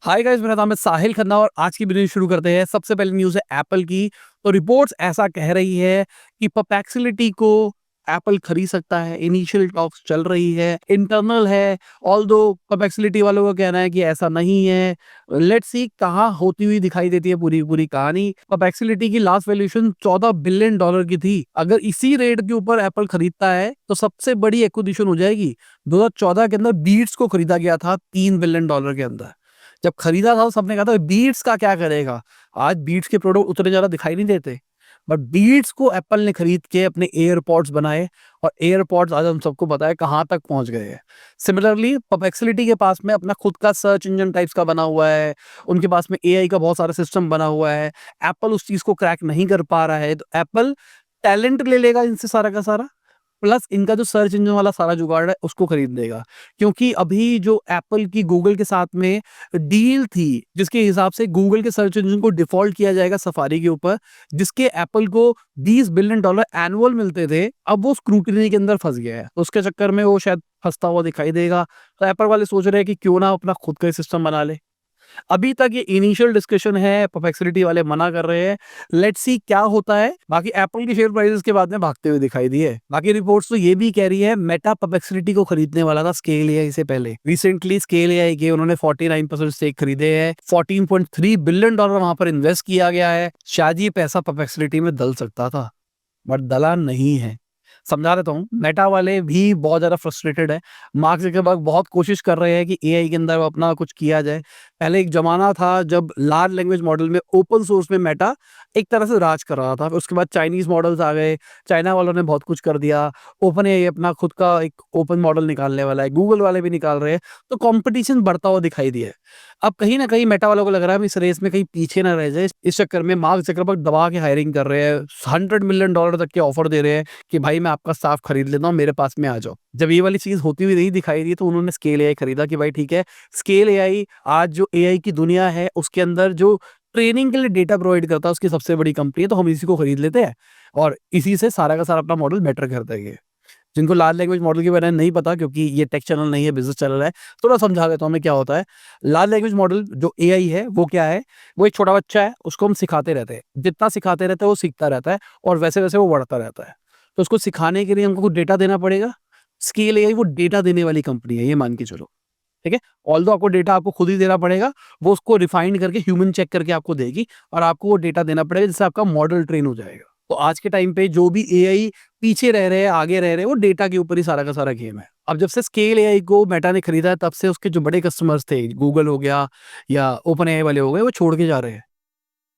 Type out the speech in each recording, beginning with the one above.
Hi guys, मेरा नाम है साहिल खन्ना और आज की वीडियो शुरू करते हैं। सबसे पहली न्यूज़ है एप्पल की। तो रिपोर्ट्स ऐसा कह रही है कि परप्लेक्सिटी को एप्पल खरीद सकता है। इनिशियल टॉक्स चल रही है, इंटरनल है। ऑल्दो परप्लेक्सिटी वालों का कहना है कि ऐसा नहीं है। लेट्स सी कहाँ होती हुई दिखाई देती है पूरी पूरी कहानी। परप्लेक्सिटी की लास्ट वैल्यूएशन $14 बिलियन की थी। अगर इसी रेट के ऊपर एप्पल खरीदता है तो सबसे बड़ी एक्विजिशन हो जाएगी। 2014 के अंदर बीट्स को खरीदा गया था $3 बिलियन के अंदर। जब खरीदा था तो सबने कहा था बीट्स का क्या करेगा। आज बीट्स के प्रोडक्ट उतने ज्यादा दिखाई नहीं देते, बट बीट्स को एप्पल ने खरीद के अपने एयरपॉड्स बनाए और एयरपॉड्स आज हम सबको पता है कहाँ तक पहुंच गए हैं। सिमिलरली परप्लेक्सिटी के पास में अपना खुद का सर्च इंजन टाइप्स का बना हुआ है। उनके पास में एआई का बहुत सारा सिस्टम बना हुआ है। एप्पल उस चीज को क्रैक नहीं कर पा रहा है, तो एप्पल टैलेंट ले लेगा इनसे सारा का सारा, प्लस इनका जो सर्च इंजन वाला सारा जुगाड़ है उसको खरीद लेगा। क्योंकि अभी जो एप्पल की गूगल के साथ में डील थी, जिसके हिसाब से गूगल के सर्च इंजन को डिफॉल्ट किया जाएगा सफारी के ऊपर, जिसके एप्पल को $20 बिलियन एनुअल मिलते थे, अब वो स्क्रूटनी के अंदर फंस गया है। तो उसके चक्कर में वो शायद फंसता हुआ दिखाई देगा। तो एप्पल वाले सोच रहे हैं कि क्यों ना अपना खुद का सिस्टम बना ले। अभी तक ये इनिशियल डिस्कशन है, परप्लेक्सिटी वाले मना कर रहे हैं। लेट्स सी क्या होता है। बाकी एप्पल की शेयर प्राइसेस के बाद में भागते हुए दिखाई दिए। बाकी रिपोर्ट्स तो ये भी कह रही है मेटा परप्लेक्सिटी को खरीदने वाला था स्केल एआई से पहले। रिसेंटली स्केल एआई के उन्होंने 49% स्टेक खरीदे हैं। $14.3 बिलियन वहां पर इन्वेस्ट किया गया है। शायद ये पैसा परप्लेक्सिटी में डल सकता था, बट दला नहीं है। समझा देता हूँ, मेटा वाले भी बहुत ज़्यादा फ्रस्ट्रेटेड है। मार्क ज़करबर्ग बहुत कोशिश कर रहे हैं कि एआई के अंदर अपना कुछ किया जाए। पहले एक ज़माना था जब लार्ज लैंग्वेज मॉडल में ओपन सोर्स में मेटा एक तरह से राज कर रहा था। उसके बाद चाइनीज़ मॉडल्स आ गए, चाइना वालों ने बहुत कुछ कर दिया। ओपन एआई अपना खुद का एक ओपन मॉडल निकालने वाला है, गूगल वाले भी निकाल रहे हैं। तो कॉम्पिटिशन बढ़ता हुआ दिखाई दिया है। अब कहीं न कहीं मेटा वालों को लग रहा है हम इस रेस में कहीं पीछे ना रह जाए। इस चक्कर में मार्क ज़करबर्ग दबा के हायरिंग कर रहे हैं। $100 मिलियन तक के ऑफर दे रहे हैं कि भाई मैं आपका स्टाफ खरीद लेता हूँ, मेरे पास में आ जाओ। जब ये वाली चीज़ होती हुई नहीं दिखाई दी तो उन्होंने स्केल एआई खरीदा कि भाई ठीक है, स्केल एआई आज जो एआई की दुनिया है उसके अंदर जो ट्रेनिंग के लिए डेटा प्रोवाइड करता है उसकी सबसे बड़ी कंपनी है, तो हम इसी को खरीद लेते हैं और इसी से सारा का सारा अपना मॉडल बेटर कर देंगे। जिनको लार्ज लैंग्वेज मॉडल के बारे में नहीं पता, क्योंकि ये टेक चैनल नहीं है, बिज़नेस चैनल है, थोड़ा समझा देता हूँ मैं क्या होता है। लार्ज लैंग्वेज मॉडल जो एआई है वो क्या है? वो एक छोटा बच्चा है, उसको हम सिखाते रहते हैं। जितना सिखाते रहते हैं वो सीखता रहता है और वैसे-वैसे वो बढ़ता रहता है। तो उसको सिखाने के लिए हमको कुछ डेटा देना पड़ेगा। स्केल एआई वो डेटा देने वाली कंपनी है, ये मान के चलो। ठीक है? ऑल्दो आपको डेटा आपको खुद ही देना पड़ेगा, वो उसको रिफाइन करके ह्यूमन चेक करके आपको देगी और आपको वो डेटा देना पड़ेगा जिससे आपका मॉडल ट्रेन हो जाएगा। तो आज के टाइम पे जो भी एआई पीछे रह रहे हैं, आगे रह रहे हैं, वो डेटा के ऊपर ही सारा का सारा गेम है। अब जब से स्केल एआई को मेटा ने खरीदा है तब से उसके जो बड़े कस्टमर्स थे, गूगल हो गया या ओपन एआई वाले हो गए, वो छोड़ के जा रहे हैं।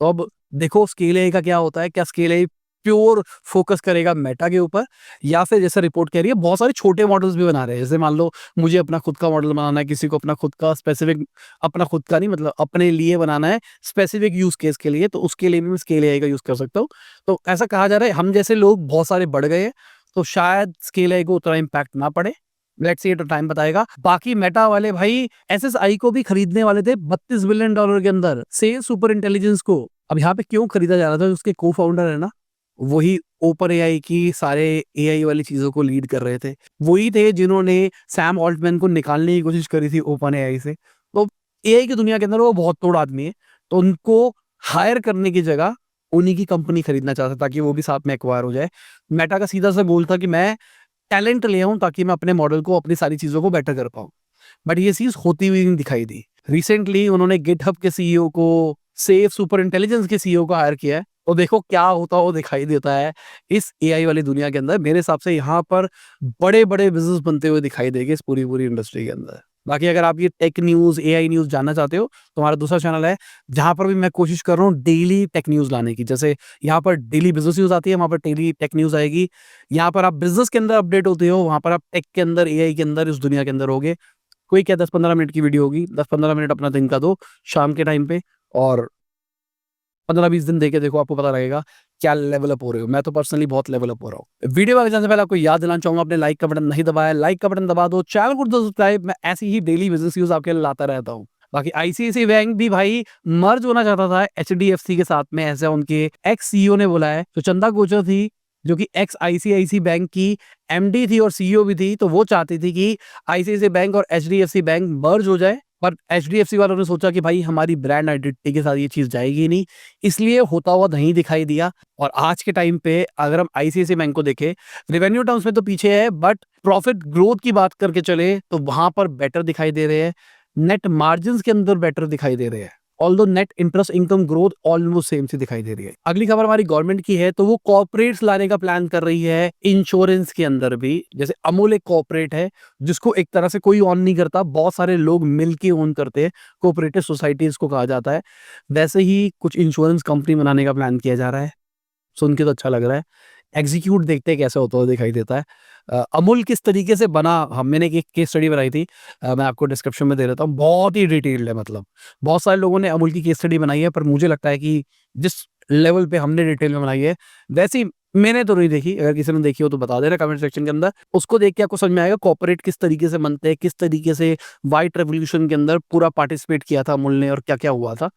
तो अब देखो स्केल एआई का क्या होता है, क्या स्केल एआई प्योर फोकस करेगा मेटा के ऊपर, या फिर जैसे रिपोर्ट कह रही है बहुत सारे छोटे मॉडल्स भी बना रहे हैं। जैसे मान लो मुझे अपना खुद का मॉडल बनाना है, किसी को अपना खुद का स्पेसिफिक, अपना खुद का नहीं मतलब अपने लिए बनाना है स्पेसिफिक यूज केस के लिए, तो उसके लिए भी मैं स्केल एआई का यूज कर सकता हूँ। तो ऐसा कहा जा रहा है हम जैसे लोग बहुत सारे बढ़ गए हैं, तो शायद स्केल एआई को उतना इम्पैक्ट ना पड़े। लेट्स सी, तो टाइम बताएगा। बाकी मेटा वाले भाई एसएसआई को भी खरीदने वाले थे $32 बिलियन के अंदर, सेल सुपर इंटेलिजेंस को। अब यहाँ पे क्यों खरीदा जा रहा था? उसके को फाउंडर है ना, वही ओपन एआई की सारे एआई वाली चीजों को लीड कर रहे थे। वही थे जिन्होंने सैम ऑल्टमैन को निकालने की कोशिश करी थी ओपन एआई से। तो एआई की दुनिया के अंदर वो बहुत तोड़ आदमी है, तो उनको हायर करने की जगह उन्हीं की कंपनी खरीदना चाहता था ताकि वो भी साथ में एक्वायर हो जाए। मेटा का सीधा सा गोल था कि मैं टैलेंट ले आऊं ताकि मैं अपने मॉडल को, अपनी सारी चीजों को बेटर कर पाऊं। बट ये चीज होती हुई नहीं दिखाई दी। रिसेंटली उन्होंने गिटहब के सीईओ को, सेफ सुपर इंटेलिजेंस के सीईओ को हायर किया है। तो देखो क्या होता वो दिखाई देता है इस एआई वाली दुनिया के अंदर। मेरे हिसाब से यहाँ पर बड़े बड़े बिजनेस बनते हुए दिखाई देंगे इस पूरी पूरी इंडस्ट्री के अंदर। बाकी अगर आप ये टेक न्यूज, एआई न्यूज जानना चाहते हो तो हमारा दूसरा चैनल है जहां पर भी मैं कोशिश कर रहा हूँ डेली टेक न्यूज लाने की। जैसे यहाँ पर डेली बिजनेस न्यूज आती है, वहां पर डेली टेक न्यूज आएगी। यहाँ पर आप बिजनेस के अंदर अपडेट होते हो, वहां पर आप टेक के अंदर, एआई के अंदर, इस दुनिया के अंदर होगे। कोई क्या 10-15 मिनट की वीडियो होगी, 10-15 मिनट अपना दिन का दो शाम के टाइम पे, और 15-20 दिन देके देखो, आपको पता लगेगा क्या लेवल अप हो रहे हो। मैं तो पर्सनली बहुत लेवल अप हो रहा हूँ। वीडियो आगे जाने से पहले आपको याद दिलाना चाहूंगा, आपने लाइक का बटन नहीं दबाया, लाइक का बटन दबा दो, चैनल को सब्सक्राइब। मैं ऐसी ही डेली बिजनेस न्यूज आपके लिए लाता रहता हूँ। बाकी आईसीआईसीआई बैंक भी भाई मर्ज होना चाहता था एचडीएफसी के साथ में, ऐसा उनके एक्स सीईओ ने बोला है। तो चंदा कोचर थी जो कि एक्स आईसीआईसी बैंक की एमडी थी और सीईओ भी थी, तो वो चाहती थी कि आईसीआईसीआई बैंक और एचडीएफसी बैंक मर्ज हो जाए पर एचडीएफसी वालों ने सोचा कि भाई हमारी ब्रांड आइडेंटिटी के साथ ये चीज़ जाएगी नहीं, इसलिए होता हुआ नहीं दिखाई दिया। और आज के टाइम पे अगर हम आईसीआईसीआई बैंक को देखें, रेवेन्यू टर्म्स में तो पीछे है, बट प्रॉफिट ग्रोथ की बात करके चले तो वहाँ पर बेटर दिखाई दे रहे हैं। नेट मार्जिन्स के अंदर बेटर दिखाई दे रहे हैं। Although net interest income growth almost same सी दिखाई दे रही है। अगली खबर हमारी गवर्नमेंट की है, तो वो कॉर्पोरेट्स लाने का प्लान कर रही है इंश्योरेंस के अंदर भी। जैसे अमूल एक कॉर्पोरेट है जिसको एक तरह से कोई ऑन नहीं करता, बहुत सारे लोग मिलके ओन करते हैं, कोऑपरेटिव सोसाइटीज को कहा जाता है। वैसे ही कुछ इंश्योरेंस कंपनी बनाने का प्लान किया जा रहा है। सुन के तो अच्छा लग रहा है, एग्जीक्यूट देखते हैं कैसे होता हुआ दिखाई देता है। अमूल किस तरीके से बना, हम मैंने एक केस स्टडी बनाई थी, मैं आपको डिस्क्रिप्शन में दे देता हूँ, बहुत ही डिटेल्ड है। मतलब बहुत सारे लोगों ने अमूल की केस स्टडी बनाई है, पर मुझे लगता है कि जिस लेवल पे हमने डिटेल में बनाई है वैसी मैंने तो नहीं देखी। अगर किसी ने देखी हो तो बता देना कमेंट सेक्शन के अंदर। उसको देख के आपको समझ में आएगा कॉर्पोरेट किस तरीके से बनते हैं, किस तरीके से व्हाइट रेवोल्यूशन के अंदर पूरा पार्टिसिपेट किया था अमूल ने और क्या क्या हुआ था।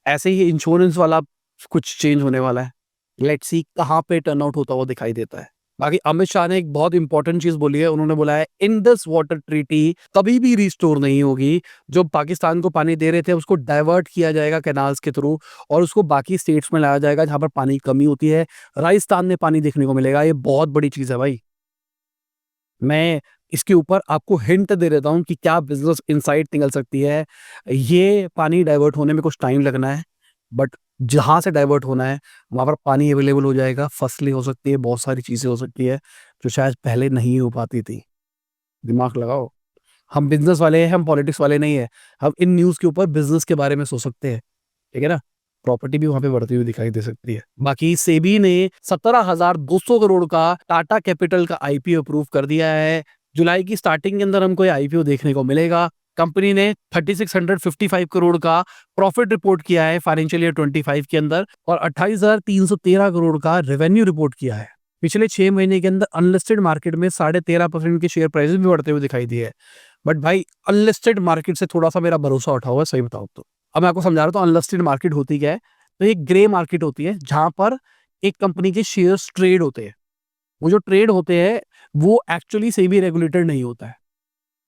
ऐसे ही इंश्योरेंस वाला कुछ चेंज होने वाला है। लेट्स सी कहाँ पे टर्न आउट होता हुआ दिखाई देता है। बाकी अमित शाह ने एक बहुत इंपॉर्टेंट चीज बोली है, उन्होंने बोला है इंडस वाटर ट्रीटी कभी भी रिस्टोर नहीं होगी। जो पाकिस्तान को पानी दे रहे थे उसको डाइवर्ट किया जाएगा कैनाल्स के थ्रू और उसको बाकी स्टेट्स में लाया जाएगा जहां पर पानी की कमी होती है। राजस्थान में पानी देखने को मिलेगा, ये बहुत बड़ी चीज है भाई। मैं इसके ऊपर आपको हिंट दे देता हूं कि क्या बिजनेस इनसाइट निकल सकती है। ये पानी डाइवर्ट होने में कुछ टाइम लगना है, बट जहां से डाइवर्ट होना है वहां पर पानी अवेलेबल हो जाएगा, फसलें हो सकती है, बहुत सारी चीजें हो सकती है जो शायद पहले नहीं हो पाती थी। दिमाग लगाओ, हम बिजनेस वाले हैं, हम पॉलिटिक्स वाले नहीं है। हम इन न्यूज के ऊपर बिजनेस के बारे में सोच सकते हैं, ठीक है ना। प्रॉपर्टी भी वहां पे बढ़ती हुई दिखाई दे सकती है। बाकी सेबी ने 17,200 करोड़ का टाटा कैपिटल का आईपीओ अप्रूव कर दिया है। जुलाई की स्टार्टिंग के अंदर हमको ये आईपीओ देखने को मिलेगा। कंपनी ने 3655 करोड़ का प्रॉफिट रिपोर्ट किया है फाइनेंशियल ईयर 25 के अंदर और 28,313 करोड़ का रेवेन्यू रिपोर्ट किया है। पिछले 6 महीने के अंदर अनलिस्टेड मार्केट में 13.5% के शेयर प्राइसेस भी बढ़ते हुए दिखाई दिए है। बट भाई अनलिस्टेड मार्केट से थोड़ा सा मेरा भरोसा उठा हुआ है, सही बताऊं तो। अब मैं आपको समझा रहा हूँ अनलिस्टेड मार्केट होती क्या है। तो एक ग्रे मार्केट होती है जहां पर एक कंपनी के शेयर्स ट्रेड होते हैं। वो जो ट्रेड होते हैं वो एक्चुअली सेबी रेगुलेटेड नहीं होता है।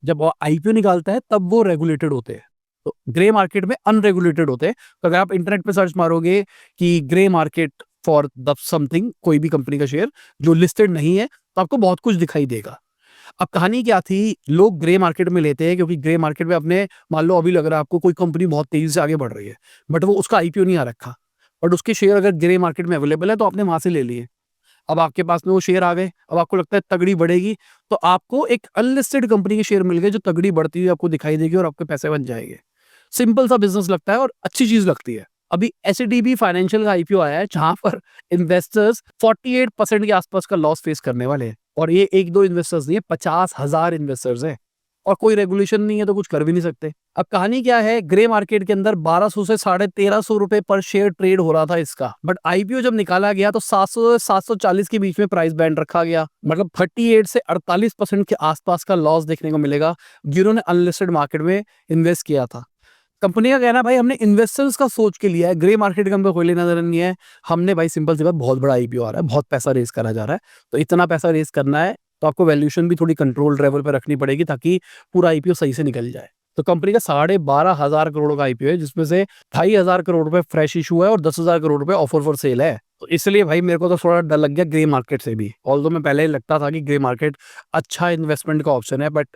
जब वो आईपीओ निकालता है तब वो रेगुलेटेड होते हैं। तो ग्रे मार्केट में अनरेगुलेटेड होते हैं। तो अगर आप इंटरनेट पे सर्च मारोगे कि grey market for the something, कोई भी कंपनी का शेयर जो लिस्टेड नहीं है, तो आपको बहुत कुछ दिखाई देगा। अब कहानी क्या थी, लोग ग्रे मार्केट में लेते हैं क्योंकि ग्रे मार्केट में अपने, मान लो अभी लग रहा है आपको कोई कंपनी बहुत तेजी से आगे बढ़ रही है, बट वो उसका आईपीओ नहीं आ रखा, बट उसके शेयर अगर ग्रे मार्केट में अवेलेबल है तो आपने वहां से ले लिए। अब आपके पास में वो शेयर आ गए, अब आपको लगता है तगड़ी बढ़ेगी, तो आपको एक अनलिस्टेड कंपनी के शेयर मिल गए जो तगड़ी बढ़ती हुई आपको दिखाई देगी और आपके पैसे बन जाएंगे। सिंपल सा बिजनेस लगता है और अच्छी चीज लगती है। अभी एसडीबी फाइनेंशियल का आईपीओ आया है जहां पर इन्वेस्टर्स 48% के आसपास का लॉस फेस करने वाले हैं। और ये एक दो इन्वेस्टर्स नहीं है, 50,000 इन्वेस्टर्स हैं और कोई रेगुलेशन नहीं है तो कुछ कर भी नहीं सकते। अब कहानी क्या है, ग्रे मार्केट के अंदर 1200 से 1350 रुपए पर शेयर ट्रेड हो रहा था इसका, बट आईपीओ जब निकाला गया तो 700 से 740 के बीच में प्राइस बैंड रखा गया। मतलब 38 से 48% के आसपास का लॉस देखने को मिलेगा जिन्होंने अनलिस्टेड मार्केट में इन्वेस्ट किया था। कंपनी का कहना है भाई हमने इन्वेस्टर्स का सोच के लिया है, ग्रे मार्केट का हमको कोई लेना देना नहीं है। हमने भाई सिंपल सी बात, बहुत बड़ा आईपीओ आ रहा है, बहुत पैसा रेज करा जा रहा है, तो इतना पैसा रेज करना है तो आपको वैल्यूएशन भी थोड़ी कंट्रोल लेवल पे रखनी पड़ेगी ताकि पूरा आईपीओ सही से निकल जाए। तो कंपनी का 12,500 करोड़ का आईपीओ है जिसमें से 2,500 करोड़ रुपए फ्रेश इशू है और 10,000 करोड़ रुपए ऑफर फॉर सेल है। तो इसलिए भाई मेरे को तो थोड़ा डर लग गया ग्रे मार्केट से भी। ऑल्दो मैं पहले ही लगता था कि ग्रे मार्केट अच्छा इन्वेस्टमेंट का ऑप्शन है, बट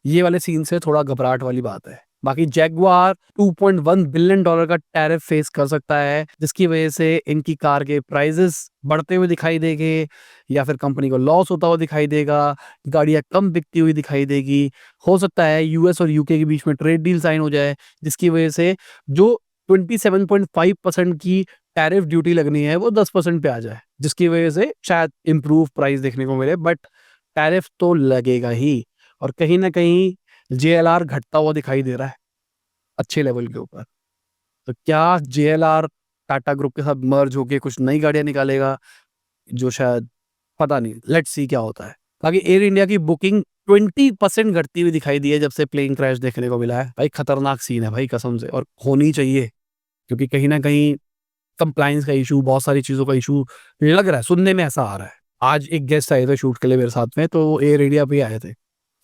ये वाले सीन से थोड़ा घबराहट वाली बात है। बाकी जैगुआर $2.1 बिलियन का टैरिफ फेस कर सकता है जिसकी वजह से इनकी कार के प्राइसेस बढ़ते हुए दिखाई देंगे या फिर कंपनी को लॉस होता हुआ दिखाई देगा, गाड़ियां कम बिकती हुई दिखाई देगी। हो सकता है यूएस और यूके के बीच में ट्रेड डील साइन हो जाए जिसकी वजह से जो 27.5% की टैरिफ ड्यूटी लगनी है वो 10% पे आ जाए, जिसकी वजह से शायद इंप्रूव प्राइस देखने को मिले, बट टैरिफ तो लगेगा ही। और कहीं ना कहीं जेएलआर घटता हुआ दिखाई दे रहा है अच्छे लेवल के ऊपर। तो क्या जेएलआर टाटा ग्रुप के साथ मर्ज होके कुछ नई गाड़ियां निकालेगा, जो शायद, पता नहीं, लेट्स सी क्या होता है। बाकी एयर इंडिया की बुकिंग 20% घटती हुई दिखाई दी है जब से प्लेन क्रैश देखने को मिला है। भाई खतरनाक सीन है भाई कसम से, और होनी चाहिए क्योंकि कहीं ना कहीं कंप्लायंस का इशू, बहुत सारी चीजों का इशू लग रहा है, सुनने में ऐसा आ रहा है। आज एक गेस्ट आए थे शूट के लिए मेरे साथ में, तो एयर इंडिया पे आए थे,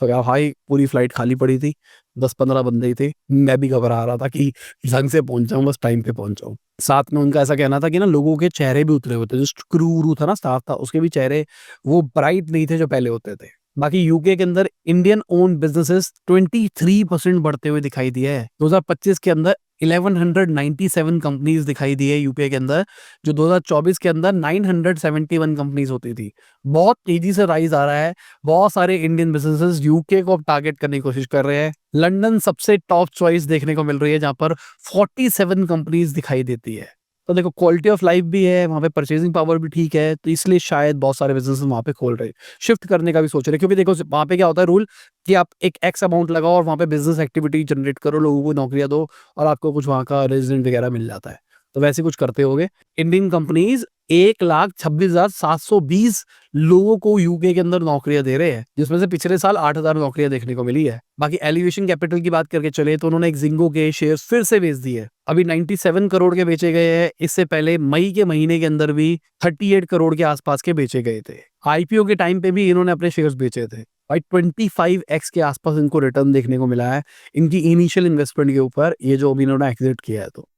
तो क्या भाई, पूरी फ्लाइट खाली पड़ी थी, 10-15 बंदे ही थे। मैं भी घबरा रहा था कि ढंग से पहुंच जाऊं, बस टाइम पे पहुंच जाऊं। साथ में उनका ऐसा कहना था कि ना लोगों के चेहरे भी उतरे होते, जो क्रू व्रू था ना, स्टाफ था, उसके भी चेहरे वो ब्राइट नहीं थे जो पहले होते थे। बाकी यूके के अंदर इंडियन ओन बिजनेसेस 23% बढ़ते हुए दिखाई दिए है। 2025 के अंदर 1197 कंपनीज दिखाई दी है यूपीए के अंदर, जो 2024 के अंदर 971 कंपनीज होती थी। बहुत तेजी से राइज आ रहा है। बहुत सारे इंडियन बिजनेसेस यूके को अब टारगेट करने की कोशिश कर रहे हैं। लंदन सबसे टॉप चॉइस देखने को मिल रही है, जहां पर 47 कंपनीज दिखाई देती है। तो देखो, क्वालिटी ऑफ लाइफ भी है वहाँ पे, परचेजिंग पावर भी ठीक है, तो इसलिए शायद बहुत सारे बिजनेस वहाँ पे खोल रहे हैं, शिफ्ट करने का भी सोच रहे हैं। क्योंकि देखो वहाँ पे क्या होता है रूल, कि आप एक एक्स अमाउंट लगाओ और वहाँ पे बिजनेस एक्टिविटी जनरेट करो, लोगों को नौकरियां दो, और आपको कुछ वहाँ का रेजिडेंट वगैरह मिल जाता है। तो वैसे कुछ करते होगे। इंडियन कंपनीज 1,26,720 लोगों को यूके के अंदर नौकरियां दे रहे हैं, जिसमें से पिछले साल 8,000 नौकरियां देखने को मिली है। बाकी एलिवेशन कैपिटल की बात करके चले तो उन्होंने एक जिंगो के शेयर फिर से बेच दिए। अभी 97 करोड़ के बेचे गए हैं। इससे पहले मई के महीने के अंदर भी 38 करोड़ के आसपास के बेचे गए थे। आईपीओ के टाइम पे भी इन्होंने अपने शेयर्स बेचे थे भाई। 25x के आसपास इनको रिटर्न देखने को मिला है इनकी इनिशियल इन्वेस्टमेंट के ऊपर, ये जो अभी इन्होंने एग्जिट किया है। तो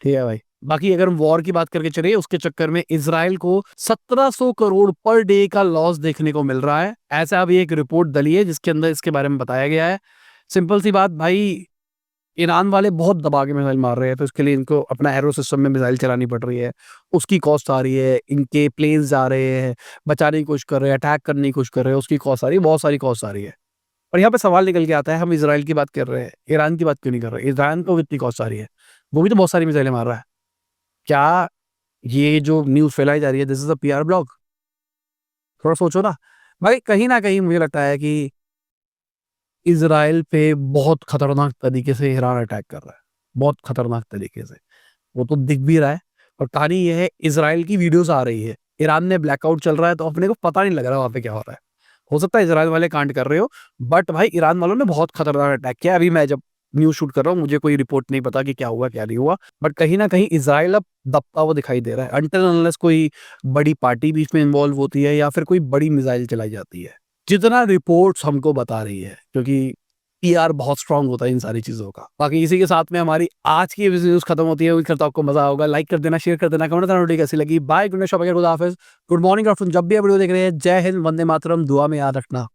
ठीक है भाई। बाकी अगर हम वॉर की बात करके चले, उसके चक्कर में इजराइल को 1700 करोड़ पर डे का लॉस देखने को मिल रहा है। ऐसा अभी एक रिपोर्ट डली है जिसके अंदर इसके बारे में बताया गया है। सिंपल सी बात भाई, ईरान वाले बहुत दबा के मिसाइल मार रहे हैं, तो इसके लिए इनको अपना एरो सिस्टम में मिसाइल चलानी पड़ रही है। उसकी कॉस्ट आ रही है, इनके प्लेन्स जा रहे हैं, बचाने की कोशिश कर रहे हैं, अटैक करने की कोशिश कर रहे हैं, उसकी कॉस्ट आ रही है, बहुत सारी कॉस्ट आ रही है। और यहाँ पे सवाल निकल के आता है, हम इजराइल की बात कर रहे हैं, ईरान की बात क्यों नहीं कर रहे? ईरान को कितनी कॉस्ट आ रही है? वो भी तो बहुत सारी मिसाइलें मार रहा है। क्या ये जो न्यूज़ फैलाई जा रही है, this is a PR blog? थोड़ा सोचो ना। भाई कहीं न कहीं मुझे लगता है कि इज़राइल पे बहुत खतरनाक तरीके से ईरान अटैक कर रहा है। बहुत खतरनाक तरीके से। वो तो दिख भी रहा है। और कहानी ये है, इज़राइल की वीडियोज़ आ रही है। ईरान में ब्लैकआउट चल रहा है, तो अपने को पता नहीं लग रहा वहाँ पे क्या हो रहा है। हो सकता है इज़राइल वाले कांड कर रहे हो, बट भाई ईरान वालों ने बहुत खतरनाक अटैक किया। अभी मैं जब न्यूज़ शूट कर रहा हूँ, मुझे कोई रिपोर्ट नहीं पता कि क्या हुआ, क्या नहीं हुआ। बट कहीं न कहीं इज़राइल अब दबता हुआ दिखाई दे रहा है, अनटिल अनलेस कोई बड़ी पार्टी बीच में इन्वॉल्व होती है या फिर कोई बड़ी मिसाइल चलाई जाती है। जितना रिपोर्ट्स हमको बता रही है, क्योंकि पीआर बहुत स्ट्रांग होता है इन सारी चीज़ों का। बाकी इसी के साथ में हमारी आज की न्यूज़ खत्म होती है। उम्मीद करता हूँ आपको मज़ा होगा। लाइक कर देना, शेयर कर देना, कमेंट करना वीडियो कैसी लगी। बाय, गुड नाइट, खुदा हाफिज़, गुड मॉर्निंग, आफ्टरनून, जब भी आप वीडियो देख रहे हैं। जय हिंद, वंदे मातरम, दुआ में याद रखना।